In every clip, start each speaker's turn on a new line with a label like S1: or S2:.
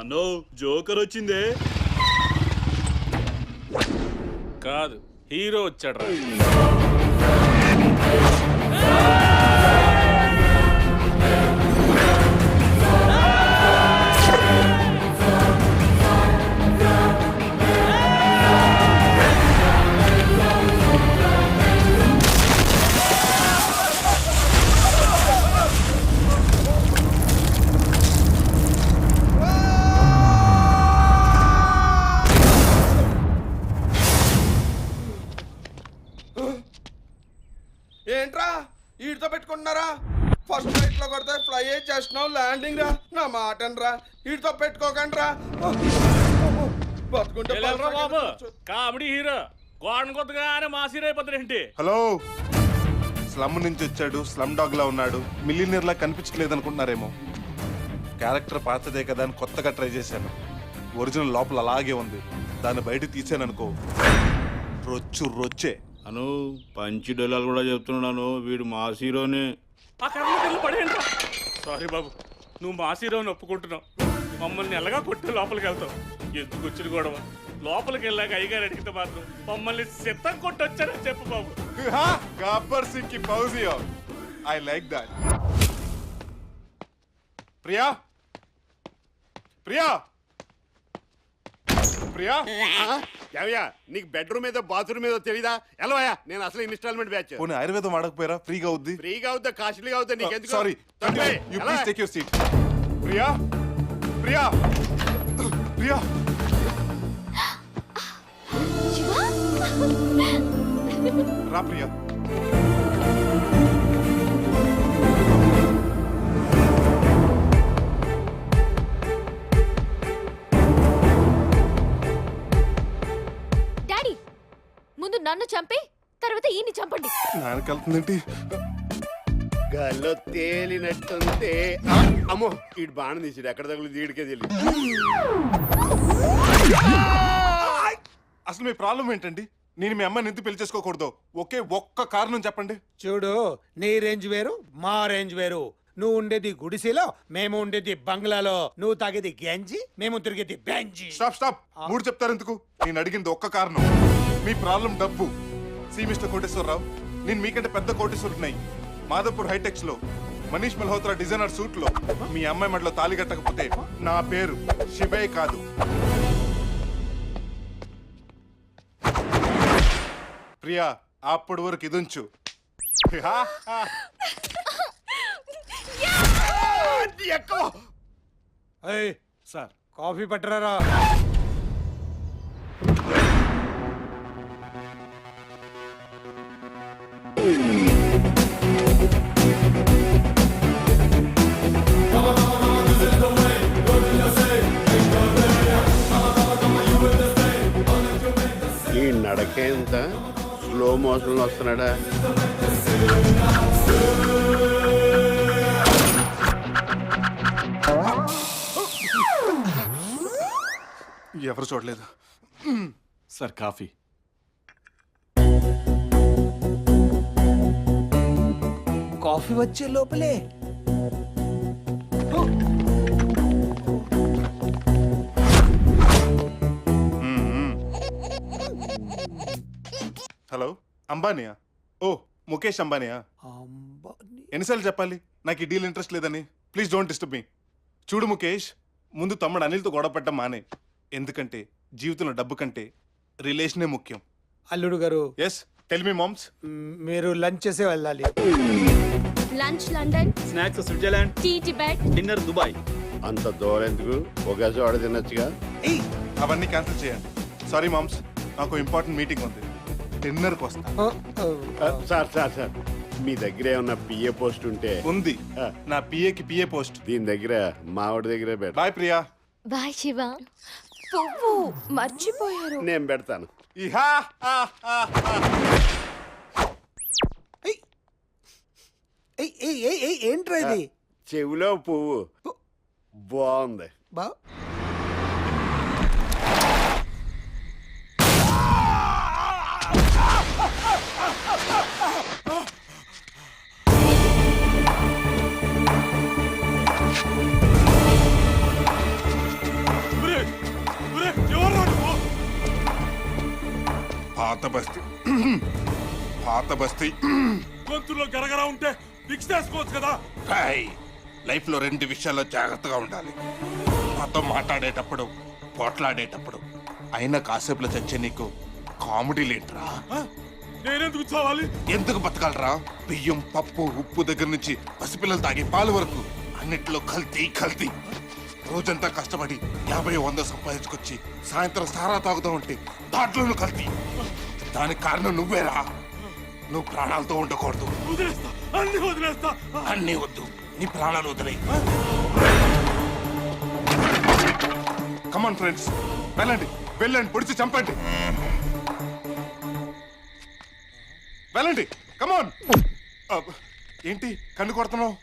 S1: అన్నో జోకర్ వచ్చిందే.
S2: కాదు, హీరో వచ్చాడు.
S3: ఏంట్రా వీటితో పెట్టుకుంటున్నారా? ఫస్ట్ ఫ్లైట్ లో కొడితే ఫ్లై చేస్తున్నావు, ల్యాండింగ్ రా. నా మాట రా, వీటితో పెట్టుకోకండి రా.
S2: బాబు కామెడీ హీరో గోడను కొత్తగానే మాస్ హీరో అయిపోతారేంటి?
S4: హలో, స్లమ్ నుంచి వచ్చాడు, స్లమ్ డాగ్ లా ఉన్నాడు, మిలియనీర్ లా కనిపించలేదు అనుకుంటున్నారేమో. క్యారెక్టర్ పాతదే కదా అని కొత్తగా ట్రై చేశాను. ఒరిజినల్ లోపల అలాగే ఉంది. దాన్ని బయట తీసాననుకో రొచ్చే.
S1: అను పంచి డొల్లాలు కూడా చెప్తున్నాను, వీడు మా హీరోనే.
S2: ఆ కర్మకెళ్ళి పడేయండి. సారీ బాబు, నువ్వు మాస్ హీరోని ఒప్పుకుంటున్నావు, మమ్మల్ని ఎలాగా కొట్టి లోపలికి వెళ్తావు. ఎందుకు వచ్చిన గొడవ? లోపలికి వెళ్ళాక అయ్యగారు అడిగితే మాత్రం మమ్మల్ని సిద్ధం కొట్టొచ్చారని చెప్పు బాబు.
S4: గబ్బర్ సింగ్ కి ఫౌజియో, I like that. Priya Priya Priya,
S5: ఏవయ్యా నీకు బెడ్రూమ్ ఏదో బాత్రూమ్ ఏదో తెలీదా? ఎలవయ్యా, నేను అసలు ఇన్స్టాల్మెంట్ బ్యాచ్.
S4: పోనీ ఆయుర్వేదం వాడకపోయారా? ఫ్రీగా అవుద్ది.
S5: ఫ్రీగా అవుతా కాస్ట్లీగా అవుతా నీకెందుకు?
S4: Sorry, you please take your seat. Priya Priya Priya, రా ప్రియా.
S6: డాడీ, ముందు నన్ను చంపి తర్వాత ఈయన్ని చంపండి.
S4: నాన్నకెళ్తుందేంటి?
S5: గాల్లో తేలినట్టుంటే అమ్మో ఈడు బాణం తీసాడు, ఎక్కడ తగులు దీడికే తెలియదు.
S4: అసలు మీ ప్రాబ్లం ఏంటండి? నేను మీ అమ్మాయిని ఎందుకు పెళ్లి చేసుకోకూడదు? ఒక్క కారణం చెప్పండి.
S7: చూడు, నీ రేంజ్ వేరు, మా రేంజ్ వేరు. నువ్వు ఉండేది గుడిసెలో, మేము ఉండేది బంగ్లాలో. నువ్వు తాగేది గంజి, మేము తిరిగేది బెంజి.
S4: స్టాప్. మూడు చెప్తారు ఎందుకు? నేను అడిగింది ఒక్క కారణం. మీ ప్రాబ్లం డబ్బు. సి మిస్టర్ కోటేశ్వరరావు, నేను మీకంటే పెద్ద కోటేశ్వరున్నాయి. మాధవపూర్ హైటెక్స్ లో మనీష్ మల్హోత్రా డిజైనర్ సూట్ లో మీ అమ్మాయి మెడలో తాళి కట్టకపోతే నా పేరు శివే కాదు. ప్రియా, అప్పటి వరకు ఇదుంచు.
S7: Sir, coffee పట్టరారా?
S5: ఈ నడకేంత స్లో మోషన్ వస్తున్నాడా?
S4: ఎవరు చూడలేదు
S1: సార్ కాఫీ.
S7: కాఫీ వచ్చే లోపలే
S4: హలో, అంబానీయా? ఓ, ముఖేష్ అంబానీయా? ఎన్నిసార్లు చెప్పాలి నాకు ఈ డీల్ ఇంట్రెస్ట్ లేదని? Please don't disturb me. చూడు ముఖేష్, ముందు తమ్ముడు అనిల్తో గొడవ పెట్టడం మానే. ఎందుకంటే జీవితంలో డబ్బు కంటే రిలేషనే ముఖ్యం.
S7: అల్లుడు గారు,
S4: ఎస్, టెల్ మీ మామ్స్.
S7: మీరు లంచ్ చేసే వెళ్ళాలి.
S6: Lunch London,
S1: snacks Switzerland,
S6: tea Tibet,
S1: dinner Dubai.
S5: అంత దూరం ఎందుకు? ఒక చోట తినొచ్చుగా.
S4: అవన్నీ క్యాన్సిల్ చేయండి. సారీ మామ్స్, నాకు ఇంపార్టెంట్ మీటింగ్ ఉంది. డిన్నర్కి వస్తా.
S5: సార్ మీ దగ్గర ఏమన్నా పిఏ పోస్ట్ ఉంటే?
S4: ఉంది, నా పిఏకి పిఏ పోస్ట్.
S5: దీని దగ్గర మావిడి దగ్గరే పెడతా.
S4: బాయ్ ప్రియా.
S6: బాయ్ శివ. పువ్వు మర్చిపోయారు.
S5: నేను పెడతాను.
S7: ఏంట్రా ఇది?
S5: చెవిలో పువ్వు బాగుంది.
S7: బా
S4: పాత బస్తీ పాత బస్తీ
S2: గొంతులో గరగర ఉంటే ఫిక్స్ చేసుకోవచ్చు కదా.
S4: లైఫ్ లో 2 విషయాల్లో జాగ్రత్తగా ఉండాలి. నాతో మాట్లాడేటప్పుడు పోట్లాడేటప్పుడు అయినా కాసేపులో చచ్చే నీకు కామెడీ లేట్రా.
S2: నేనెందుకు చావాలి?
S4: ఎందుకు బతకాలరా? బియ్యం పప్పు ఉప్పు దగ్గర నుంచి పసిపిల్లలు తాగే పాలు వరకు అన్నిట్లో కల్తీ కల్తీ. రోజంతా కష్టపడి 50-100 సంపాదించుకొచ్చి సాయంత్రం సారా తాగుతూ ఉంటే దాంట్లోనూ కల్తీ. దానికి కారణం నువ్వేరా. నువ్వు ప్రాణాలతో ఉండకూడదు.
S2: వదిలేస్తా, అన్ని వదిలేస్తా.
S4: అన్నీ వద్దు, నీ ప్రాణాలు వదిలే. కమాన్ ఫ్రెండ్స్, వెళ్ళండి వెళ్ళండి, పొడిచి చంపండి. వెళ్ళండి కమాన్. ఏంటి కన్ను కొడుతున్నావు?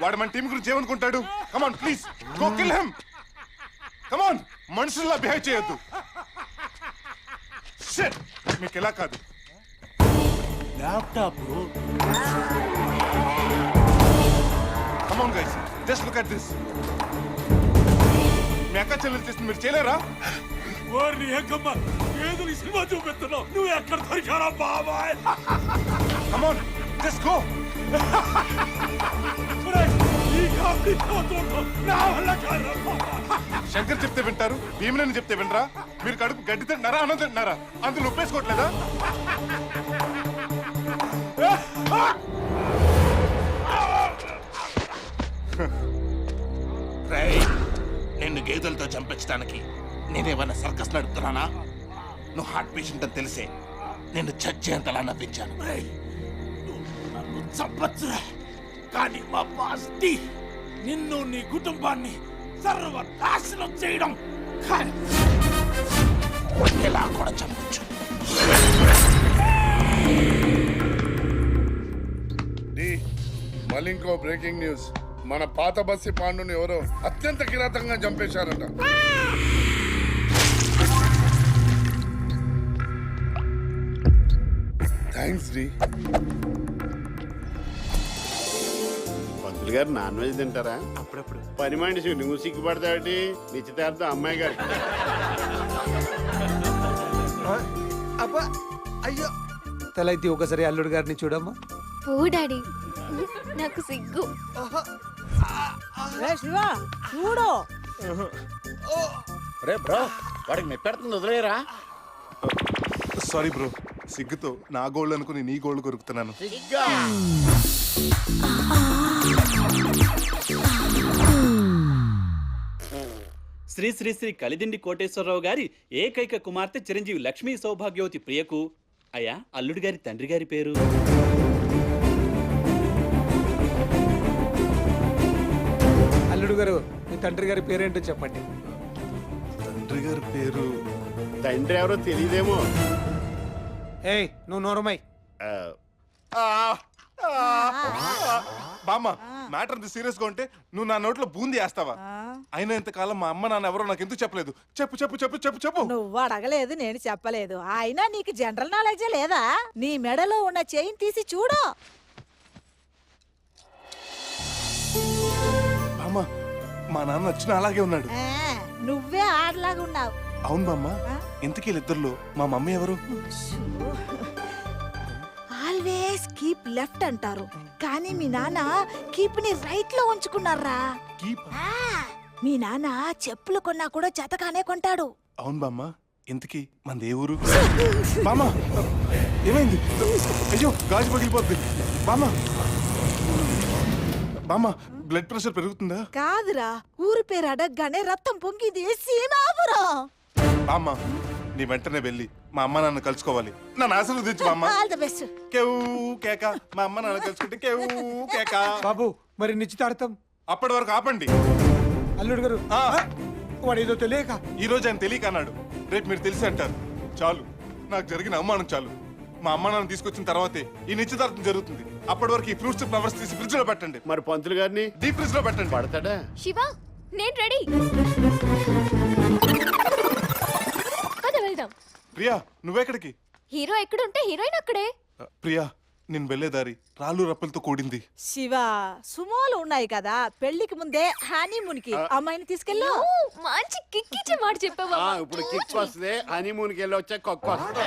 S4: వాడు మన టీం గురించి ఏమనుకుంటాడు? Come on please go kill him. Come on, మనుషుల్లా బిహేవ్ చేయొద్దు. షిట్, మీకు ఎలా కాదు.
S2: Laptop
S4: come on guys, just look at this. మీ అక్క చెల్లెలు చేసింది మీరు చేయలేరా?
S2: వారిని ఏకమ్మ ఏదో ఈ సినిమా చూపిస్తున్నావు. నువ్వు ఎక్కడ దొరికారా బాబాయ్?
S4: కమాన్ జస్ట్ గో.
S2: ఈ కామెడీ నా వల్ల కాదు.
S4: శంకర్ చెప్తే వింటారు, భీమనేని చెప్తే వినరా? మీరు కడుపు గడ్డి తింటున్నారా, అన్నం తింటున్నారా? అందులో ఒప్పేసుకోవట్లేదా? నిన్ను గేదెలతో చంపించడానికి నేనేమన్నా సర్కస్ నడుపుతున్నానా? నువ్వు హార్ట్ పేషెంట్ అని తెలిసే నిన్ను చచ్చేంతలా నవ్వించాను.
S2: నన్ను చంపచ్చు, కానీ మా బాస్టి నిన్ను నీ కుటుంబాన్ని సర్వనాశనం చేయడం ఖాయం.
S4: ఎలా కూడా చంపచ్చు.
S8: మళ్ళీ ఇంకో బ్రేకింగ్ న్యూస్. మన పాత బస్సి పాండుని ఎవరో అత్యంత కిరాతంగా చంపేశారట. Thanks D.
S5: పంతులు గారు నాన్ వెజ్ తింటారా?
S1: అప్పుడప్పుడు
S5: పని మనిషి నువ్వు సిగ్గుపడతాటి. నిశ్చితార్థం అమ్మాయి గారు.
S7: అబ్బా అయ్యో, తలైతే ఒకసారి అల్లుడు గారిని చూడమ్మా.
S6: పో డాడీ, నాకు సిగ్గు.
S9: చూడు
S5: రే బ్రో, వాడికి మెప్పెడుతుంది, వదిలేరా?
S4: సారీ బ్రో, సిగ్గుతో నా గోల్డ్ అనుకుని నీ గోల్డ్ కొరుకుతున్నాను.
S10: శ్రీ శ్రీ శ్రీ కలిదిండి కోటేశ్వరరావు గారి ఏకైక కుమార్తె చిరంజీవి లక్ష్మీ సౌభాగ్యవతి ప్రియకు అయ్యా అల్లుడి గారి తండ్రి గారి పేరు.
S7: అల్లుడు గారు, మీ తండ్రి గారి పేరేంటో చెప్పండి.
S4: తండ్రి గారి పేరు
S5: తండ్రి ఎవరో తెలియదేమో.
S7: ఏయ్, నువ్వు నోరమై.
S4: బామ్మ, మ్యాటర్ అంత సీరియస్ గా ఉంటే నువ్వు నా నోట్లో బూంది వేస్తావా? అయినా ఇంతకాలం మా అమ్మ నాన్న ఎవరో నాకు ఎందుకు చెప్పలేదు? చెప్పు చెప్పు చెప్పు చెప్పు చెప్పు.
S9: నువ్వు అడగలేదు, నేను చెప్పలేదు. అయినా నీకు జనరల్ నాలెడ్జే లేదా? నీ మెడలో ఉన్న చైన్ తీసి చూడు.
S4: బామ్మ, మా నాన్న వచ్చిన అలాగే ఉన్నాడు.
S9: నువ్వే ఆడలాగా ఉన్నావు.
S4: అవును బామ్మ, ఇంతకీ వీళ్ళిద్దరిలో మా మమ్మీ ఎవరు?
S9: ఆల్వేస్ కీప్ లెఫ్ట్ అంటారు, కానీ మీ నాన్న కీప్ ని రైట్ లో ఉంచుకున్నారా. మీ నాన్న చెప్పులు కొన్నా కూడా జతగానే కొంటాడు.
S4: అవును బామ్మ, ఇంతకీ మనది ఏ ఊరు? బామ్మ, ఏమైంది? అయ్యో, గాజు పగిలిపోద్ది. బామ్మ బామ్మ, బ్లడ్ ప్రెషర్ పెరుగుతుందా?
S9: కాదురా, ఊరి పేరు అడగగానే రక్తం పొంగింది. సీనాపురం.
S4: బామ్మ, నీ వెంటనే వెళ్ళి మా అమ్మ నాన్న కలుసుకోవాలి. నన్ను ఆశీర్వదించు బామ్మ.
S9: All the best.
S4: కేవ్ కేక, మా అమ్మ నాన్న కలుసుకుంటే కేవ్ కేక.
S7: బాబు, మరి నిశ్చితార్థం?
S4: అప్పటి వరకు ఆపండి.
S7: అల్లుడు గారు, వాడు ఏదో తెలియక.
S4: ఈ రోజు ఆయన తెలియక అన్నాడు, రేపు మీరు తెలిసి అంటారు. చాలు, నాకు జరిగిన అవమానం చాలు. మా అమ్మ నాన్న తీసుకొచ్చిన తర్వాతే ఈ నిశ్చితార్థం జరుగుతుంది. అప్పటి వరకు ఈ ఫ్రూట్స్ ఫ్లవర్స్ తీసి ఫ్రిడ్జ్ లో పెట్టండి.
S5: మరి పంతులు గారిని
S4: డీప్ ఫ్రిడ్జ్ లో పెట్టండి.
S5: పడతాడా?
S6: శివ, నేను రెడీ. పద వెళ్దాం.
S4: ప్రియా, నువ్వెక్కడికి?
S6: హీరో ఎక్కడుంటే హీరోయిన్ అక్కడే.
S4: ప్రియా, నేను వెళ్ళేదారి రాళ్ళు రప్పలతో కూడింది.
S9: శివ సుమోలు ఉన్నాయి కదా పెళ్లికి ముందే హనీమూన్కి అమ్మాయిని తీసుకెళ్ళు.
S6: ఓ, మంచి కిక్కిచ్చే మాట చెప్పావా
S5: ఇప్పుడు కిక్ వస్తుంది హనీమూన్కి వెళ్ళి వచ్చా కొక్క వస్తుంది.